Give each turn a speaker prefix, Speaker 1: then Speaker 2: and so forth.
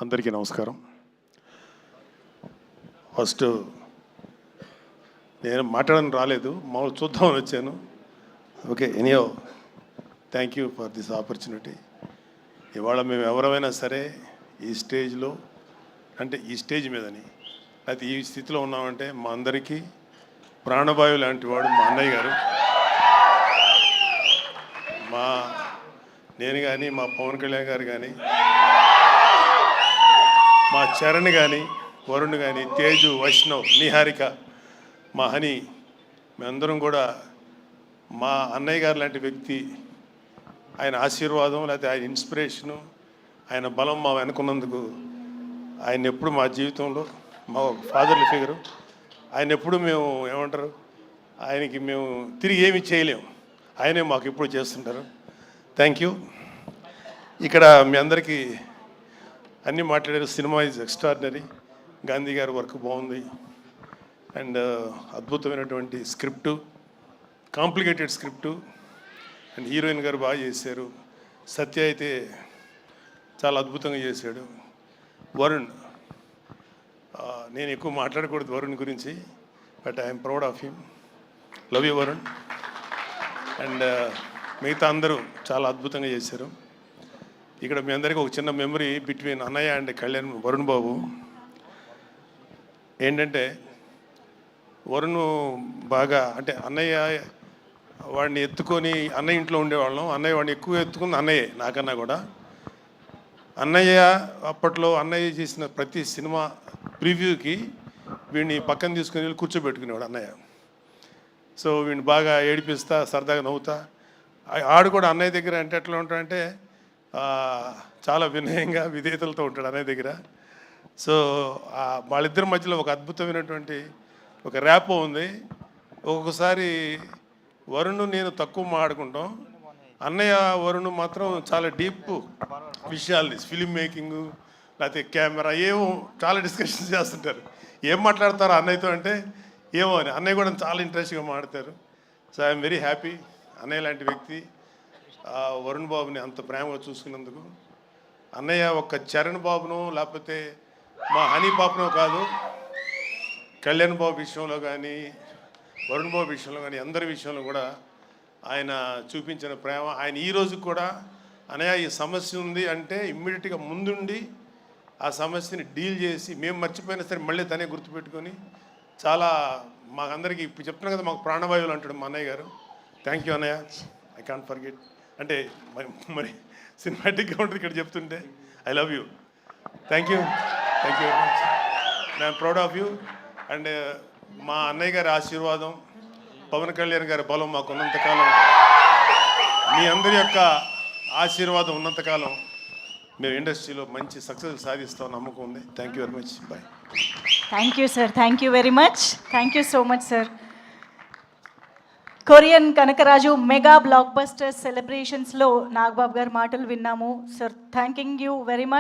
Speaker 1: అందరికీ నమస్కారం. ఫస్ట్ నేను మాట్లాడడానికి రాలేదు, మామూలు చూద్దామని వచ్చాను. Okay, anyhow thank you for this opportunity. ఇవాళ మేము ఎవరైనా సరే ఈ స్టేజ్లో, అంటే ఈ స్టేజ్ మీదని అయితే ఈ స్థితిలో ఉన్నామంటే మా అందరికీ ప్రాణవాయువు లాంటి వాడు మా అన్నయ్య గారు. నేను కానీ, మా పవన్ కళ్యాణ్ గారు కానీ, మా చరణ్ కానీ, వరుణ్ కానీ, తేజు, వైష్ణవ్, నిహారిక, మా హని, మేమందరం కూడా మా అన్నయ్య గారు లాంటి వ్యక్తి, ఆయన ఆశీర్వాదం లేకపోతే ఆయన ఇన్స్పిరేషను, ఆయన బలం మా వెనుకున్నందుకు ఆయన ఎప్పుడు మా జీవితంలో మా ఫాదర్లీ ఫిగరు. ఆయన ఎప్పుడు మేము ఏమంటారు, ఆయనకి మేము తిరిగి ఏమి చేయలేము, ఆయనే మాకు ఎప్పుడు చేస్తుంటారు. Thank you. ఇక్కడ మీ అందరికీ అన్నీ మాట్లాడారు. Cinema is extraordinary. గాంధీ గారి వర్క్ బాగుంది అండ్ అద్భుతమైనటువంటి script, complicated script and heroine గారు బాగా చేశారు. సత్య అయితే చాలా అద్భుతంగా చేశాడు. వరుణ్, నేను ఎక్కువ మాట్లాడకూడదు వరుణ్ గురించి, but I'm proud of him. Love you Varun. And మిగతా అందరూ చాలా అద్భుతంగా చేశారు. ఇక్కడ మీ అందరికీ ఒక చిన్న మెమరీ బిట్వీన్ అన్నయ్య అండ్ కళ్యాణ్, వరుణ్ బాబు. ఏంటంటే వరుణ్ బాగా, అంటే అన్నయ్య వాడిని ఎత్తుకొని, అన్నయ్య ఇంట్లో ఉండేవాళ్ళం, అన్నయ్య వాడిని ఎక్కువ ఎత్తుకుంది అన్నయ్య నాకన్నా కూడా. అన్నయ్య అప్పట్లో అన్నయ్య చేసిన ప్రతి సినిమా ప్రివ్యూకి వీడిని పక్కన తీసుకుని వెళ్ళి కూర్చోబెట్టుకునేవాడు అన్నయ్య. సో వీడిని బాగా ఏడిపిస్తా, సరదాగా నవ్వుతా. ఆడు కూడా అన్నయ్య దగ్గర అంటే ఎట్లా ఉంటాడంటే చాలా వినయంగా, విధేయతలతో ఉంటాడు అన్నయ్య దగ్గర. సో వాళ్ళిద్దరి మధ్యలో ఒక అద్భుతమైనటువంటి ఒక ర్యాపో ఉంది. ఒక్కొక్కసారి వరుణ్ నేను తక్కువ మాట్లాడుకుంటాం, అన్నయ్య వరుణ్ మాత్రం చాలా డీప్ విషయాల్ని, ఫిలిం మేకింగు లేకపోతే కెమెరా ఏమో చాలా డిస్కషన్స్ చేస్తుంటారు. ఏం మాట్లాడతారు అన్నయ్యతో అంటే ఏమో అని, అన్నయ్య కూడా చాలా ఇంట్రెస్ట్గా మాట్లాడతారు. సో ఐఎమ్ వెరీ హ్యాపీ అన్నయ్య లాంటి వ్యక్తి వరుణ్ బాబుని అంత ప్రేమగా చూసుకున్నందుకు. అన్నయ్య ఒక్క చరణ్ బాబును లేకపోతే మా హనీ పాపనో కాదు, కళ్యాణ్ బాబు విషయంలో కానీ, వరుణ్ బాబు విషయంలో కానీ, అందరి విషయంలో కూడా ఆయన చూపించిన ప్రేమ. ఆయన ఈ రోజు కూడా అన్నయ్య ఈ సమస్య ఉంది అంటే ఇమ్మీడియట్గా ముందుండి ఆ సమస్యని డీల్ చేసి, మేము మర్చిపోయినా సరే మళ్ళీ తనే గుర్తుపెట్టుకొని చాలా మాకందరికీ ఇప్పుడు చెప్తున్నాను కదా, మాకు ప్రాణవాయువులు అంటాడు మా అన్నయ్య గారు. థ్యాంక్ యూ అన్నయ్య, ఐ కాంట్ ఫర్గెట్. అంటే మరి సినిమాటిక్గా ఉంటుంది ఇక్కడ చెప్తుంటే. I love you. Thank you very much. I'm proud of you. And మా అన్నయ్య గారి ఆశీర్వాదం, పవన్ కళ్యాణ్ గారి బలం మాకు ఉన్నంతకాలం, మీ అందరి యొక్క ఆశీర్వాదం ఉన్నంతకాలం మేము ఇండస్ట్రీలో మంచి సక్సెస్ సాధిస్తాం నమ్మకం ఉంది. Thank you very much. Bye.
Speaker 2: Thank you sir. Thank you very much. Thank you so much sir. Korean Kanakaraju mega blockbuster సెలబ్రేషన్స్లో నాగబాబు గారి మాటలు విన్నాము sir. Thanking you very much.